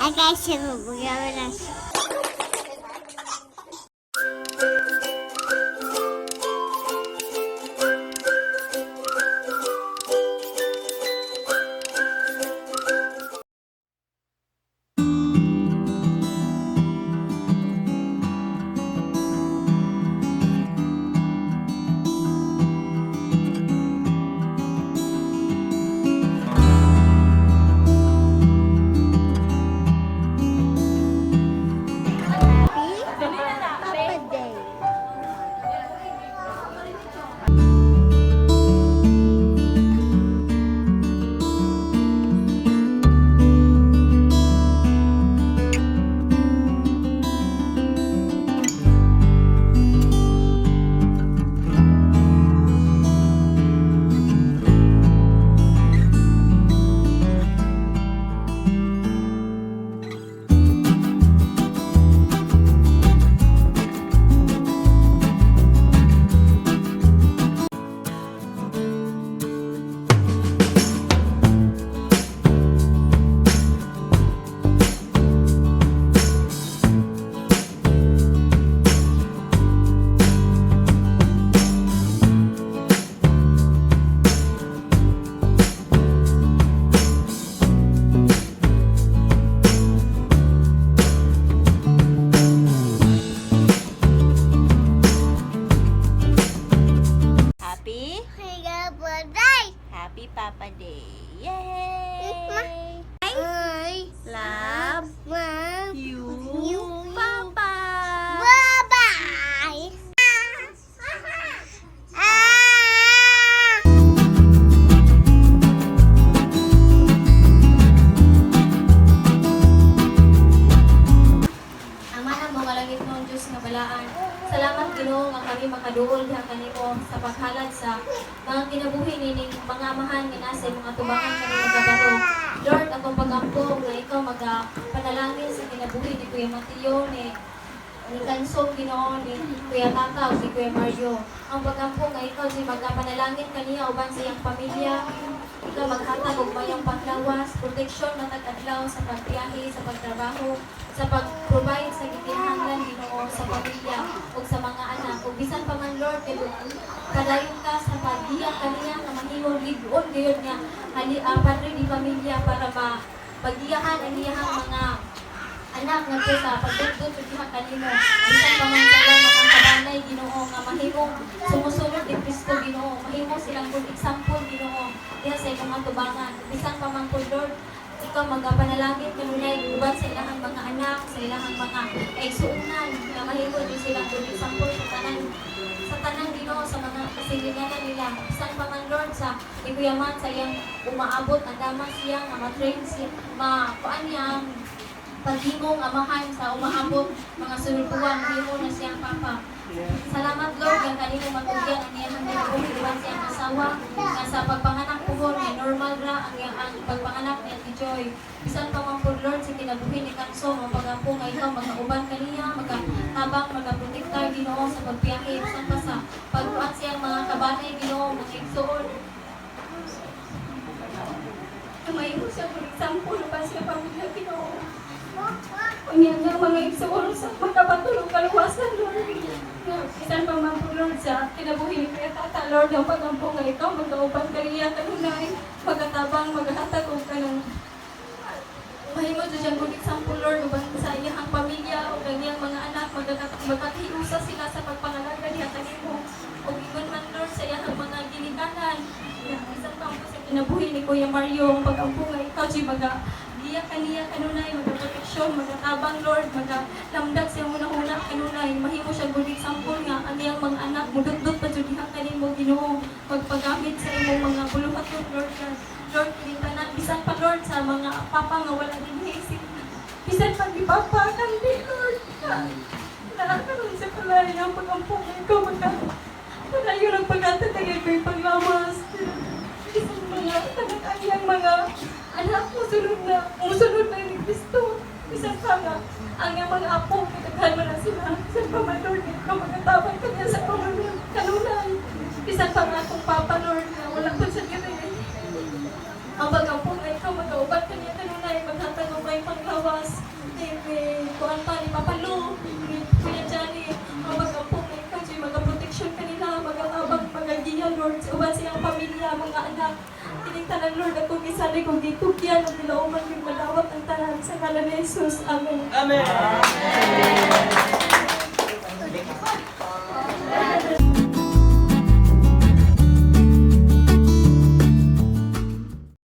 Acá se me voy a ver así. Papa Day. Happy? Happy Papa Day. Yay! Love you, Papa. Bye-bye. Ama ng mga langit ng Diyos nga balaan. Salamat Ginoo nga kami makaduol diha kanimo sa paghalad sa mga kinabuhi nining mga amahan nga nasa mga tubangan kami nagabaro. Lord, akong pagampo nga ikaw magapanalangin sa kinabuhi ni Kuya Mateo ni Kansong Ginoo ni Kuya Tata o si Kuya Mario. Ang pagampo nga ikaw si magapanalangin kaniya uban sa iyang pamilya. Ikaw maghatag og mayang panglawas, proteksyon matag adlaw sa pagbiyahe, sa pagtrabaho, sa pag-provide sa gikinahanglan Ginoo sa pamilya o sa mga anak. Ug bisan pa man Lord, padayon ka sa pagdiya kaniya nga mahimong lig-on gayud nga padre di pamilya para pagdiyahan ang iyang mga anak nga po sa pagdudod sa diha kanimo. Bisan pa man sila makakabanay Ginoo nga mahimong sumusunod ni Kristo Ginoo. Mahimo silang good example Ginoo diha sa imong tubangan. Bisan pa man po Lord, ikaw magapanalangin kanunay uban sa ilang mga anak, sa ilang mga igsuonan nga mahimo din silang good example sa tanan Ginoo sa mga kasilinganan nila. Bisan pa man Lord sa ikuyaman sa iyang umaabot ang damas siya nga ma-train siya, kuan niya paghimong amahan sa umaabot mga sulpuan, himo na siyang Papa. Salamat Lord nga kanimo matugyan ang iyang ginabuhi uban siyang asawa nga sa pagpanganak puhon nga normal ra ang pagpanganak ni Ate Joy. Bisan pa man po Lord sa kinabuhi ni Kansong ang pagampo nga ikaw magauban kaniya, magatabang, magaprotektar Ginoo sa pagbiyahe, bisan pa sa pagbuhat siyang mga kabanay Ginoo, mga igsuon. Tumayong siya kung example uban siya pamilya Ginoo. Unya nga mga igsuon sa magkapatulong kaluwasan Lord. Bisan pa man po Lord sa kinabuhi ni Kuya Tata Lord, ang pagampo nga ikaw magkauban kaniya kanunay, magatabang, maghatag og kanang mahimo to siyang good example Lord uban sa iyang pamilya o kaniyang mga anak, magkatiusa sila sa pagpangalaga diha kanimo. Og ingon man Lord sa iyang mga ginikanan. Bisan pa po sa kinabuhi ni Kuya Mario, ang pagampo nga ikaw si giya kaniya kanunay, magaproteksyon, magatabang Lord, magalamdag siya muna-una kanunay, mahimo siya good example nga ang iyang mga anak mudot-dot pa jud diha kanimo Ginoo, magpagamit sa imong mga buluhaton Lord God. Lord, tanan bisan pa Lord sa mga papa nga wala din isip. Bisan pa di papa kandi Lord. Nakakaroon sa kalay ang pagampo nga ikaw palayo ng pagkatatagay ko yung paglawas. Bisan mga tanag-ayang mga anak musunod na ni Kristo. Bisan pa nga, ang iyang mga apo, kataghan mo na sila. Bisan pa man, Lord, ikaw magatabang ka niya sa pamilya kanunay. Bisan pa nga itong Papa, Lord, na wala ko sa diri. Ang pag-apo nga ikaw, mag-aubat ka niya kanunay, maghatag mo may panglawas. gawas ni kuan pa ni Papa Lu, ni Kuya Johnny, mag-apong ni Kaji, mag-protection kanila, mag-abang, mag-agiya, Lord, sa uban siyang pamilya, mga anak. Kining tanan, Lord, ako gisanay kong gitugyan, at nilauman yung madawat ang tanan sa ngalan ni Jesus. Amen. Amen.